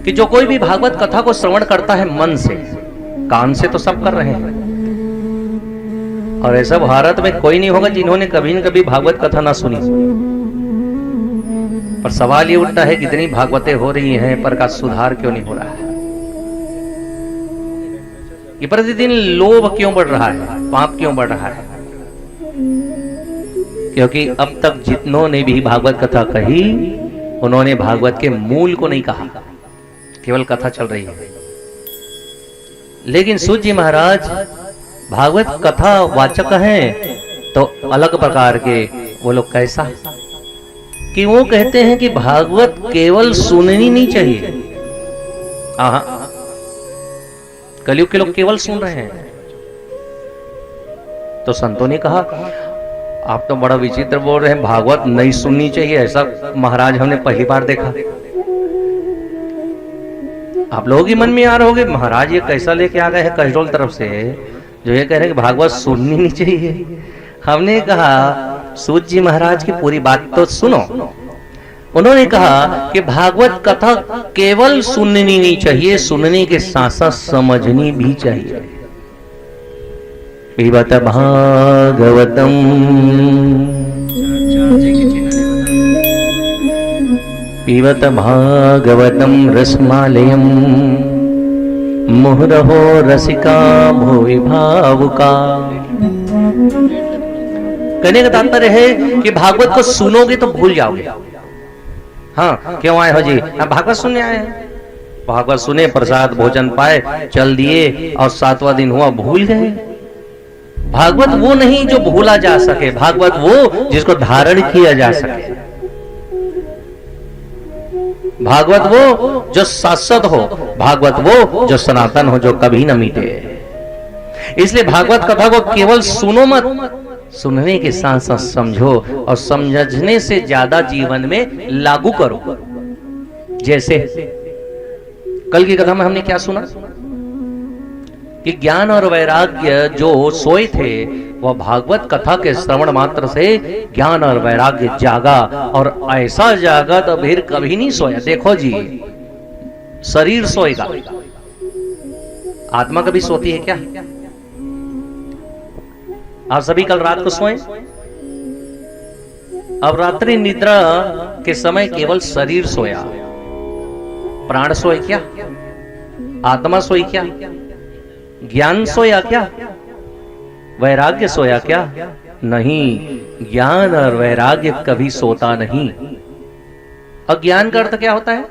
कि जो कोई भी भागवत कथा को श्रवण करता है मन से, कान से तो सब कर रहे हैं, और ऐसा भारत में कोई नहीं होगा जिन्होंने कभी न कभी भागवत कथा ना सुनी। पर सवाल ये उठता है कितनी भागवतें हो रही हैं पर का सुधार क्यों नहीं हो रहा है? ये प्रतिदिन लोभ क्यों बढ़ रहा है, पाप क्यों बढ़ रहा है? क्योंकि अब तक जितनों ने भी भागवत कथा कही उन्होंने भागवत के मूल को नहीं कहा, केवल कथा चल रही है। लेकिन सूत जी महाराज भागवत कथा वाचक हैं तो अलग प्रकार के। वो लोग कैसा कि वो कहते हैं कि भागवत केवल सुननी नहीं चाहिए। कलयुग के लोग केवल सुन रहे हैं। तो संतों ने कहा आप तो बड़ा विचित्र बोल रहे हैं, भागवत नहीं सुननी चाहिए, ऐसा महाराज हमने पहली बार देखा। आप लोगों के मन में आ रहे होगे महाराज ये कैसा लेके आ गए हैं कसडोल तरफ से, जो ये कह रहे हैं कि भागवत सुननी नहीं चाहिए। हमने कहा सूत जी महाराज की पूरी बात तो सुनो। उन्होंने कहा कि भागवत कथा केवल सुननी नहीं चाहिए, सुनने के साथ साथ समझनी भी चाहिए। पिबत भागवतम पिबत भागवतम रसमालयम मुहुरहो रसिका भुवि भावुका। कहने का तात्पर्य है कि भागवत को सुनोगे तो भूल जाओगे। हाँ क्यों आए हो जी? भागवत सुनने आए हैं। भागवत सुने, प्रसाद भोजन पाए, चल दिए और 7वां दिन हुआ भूल गए। भागवत वो नहीं जो भूला जा सके, भागवत वो जिसको धारण किया जा सके। भागवत वो जो शाश्वत हो, भागवत वो जो सनातन हो, जो कभी न मिटे। इसलिए भागवत कथा को केवल सुनो मत, सुनने के साथ साथ समझो और समझने से ज्यादा जीवन में लागू करो। जैसे कल की कथा में हमने क्या सुना कि ज्ञान और वैराग्य जो सोए थे वह भागवत कथा के श्रवण मात्र से ज्ञान और वैराग्य जागा, और ऐसा जागा तो फिर कभी नहीं सोया। देखो जी, शरीर सोएगा, आत्मा कभी सोती है क्या? आप सभी कल रात को सोए। अब रात्रि निद्रा के समय केवल शरीर सोया, प्राण सोए क्या? आत्मा सोई क्या? ज्ञान सोया क्या? वैराग्य सोया क्या? नहीं, ज्ञान और वैराग्य कभी सोता नहीं। अज्ञान का अर्थ क्या होता है?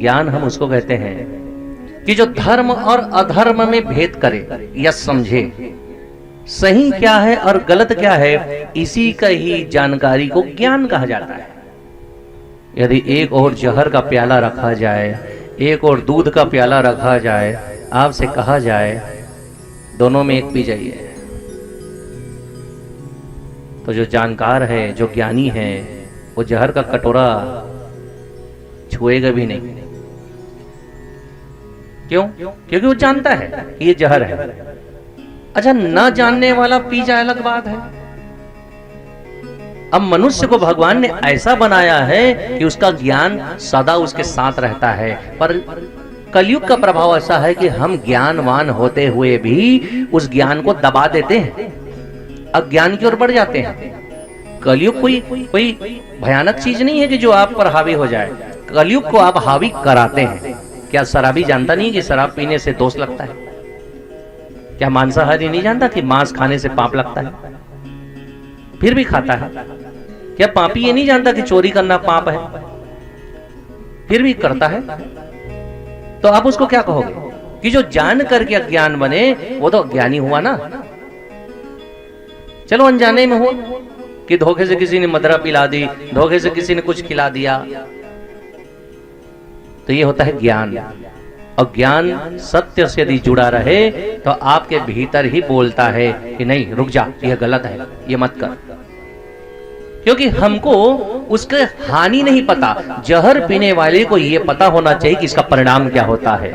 ज्ञान हम उसको कहते हैं कि जो धर्म और अधर्म में भेद करे या समझे, सही क्या है और गलत क्या है, इसी का ही जानकारी को ज्ञान कहा जाता है। यदि एक और जहर का प्याला रखा जाए, एक और दूध का प्याला रखा जाए, आपसे कहा जाए दोनों में एक पी जाइए, तो जो जानकार है, जो ज्ञानी है, वो जहर का कटोरा छुएगा भी नहीं। क्यों? क्योंकि वो जानता है कि ये जहर है। अच्छा, ना जानने वाला पी जाए अलग बात है। अब मनुष्य को भगवान ने ऐसा बनाया है कि उसका ज्ञान सदा उसके साथ रहता है, पर कलयुग का प्रभाव ऐसा है कि हम ज्ञानवान होते हुए भी उस ज्ञान को दबा देते हैं, अज्ञान की ओर बढ़ जाते हैं। कलयुग कोई भयानक चीज नहीं है कि जो आप पर हावी हो जाए। कलयुग को आप हावी कराते हैं। क्या शराबी जानता नहीं कि शराब पीने से दोष लगता है? क्या मांसाहारी नहीं जानता कि मांस खाने से पाप लगता है, फिर भी खाता है? क्या पापी ये नहीं जानता कि चोरी करना पाप है, फिर भी करता है? तो आप उसको क्या कहोगे कि जो जान करके अज्ञान बने वो तो अज्ञानी हुआ ना? चलो अनजाने में हुआ कि धोखे से किसी ने मदरा पिला दी, धोखे से किसी ने कुछ खिला दिया, तो ये होता है ज्ञान। और ज्ञान सत्य से यदि जुड़ा रहे तो आपके भीतर ही बोलता है कि नहीं रुक जा, यह गलत है, ये मत कर। क्योंकि हमको उसके हानि नहीं पता। जहर पीने वाले को यह पता होना चाहिए कि इसका परिणाम क्या होता है,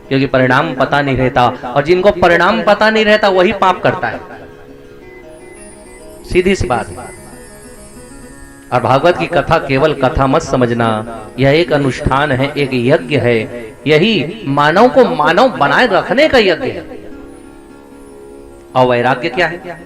क्योंकि परिणाम पता नहीं रहता, और जिनको परिणाम पता नहीं रहता वही पाप करता है। सीधी सी बात है। और भागवत की कथा केवल कथा मत समझना, यह एक अनुष्ठान है, एक यज्ञ है। यही मानव को मानव बनाए रखने का यज्ञ है। और वैराग्य क्या है?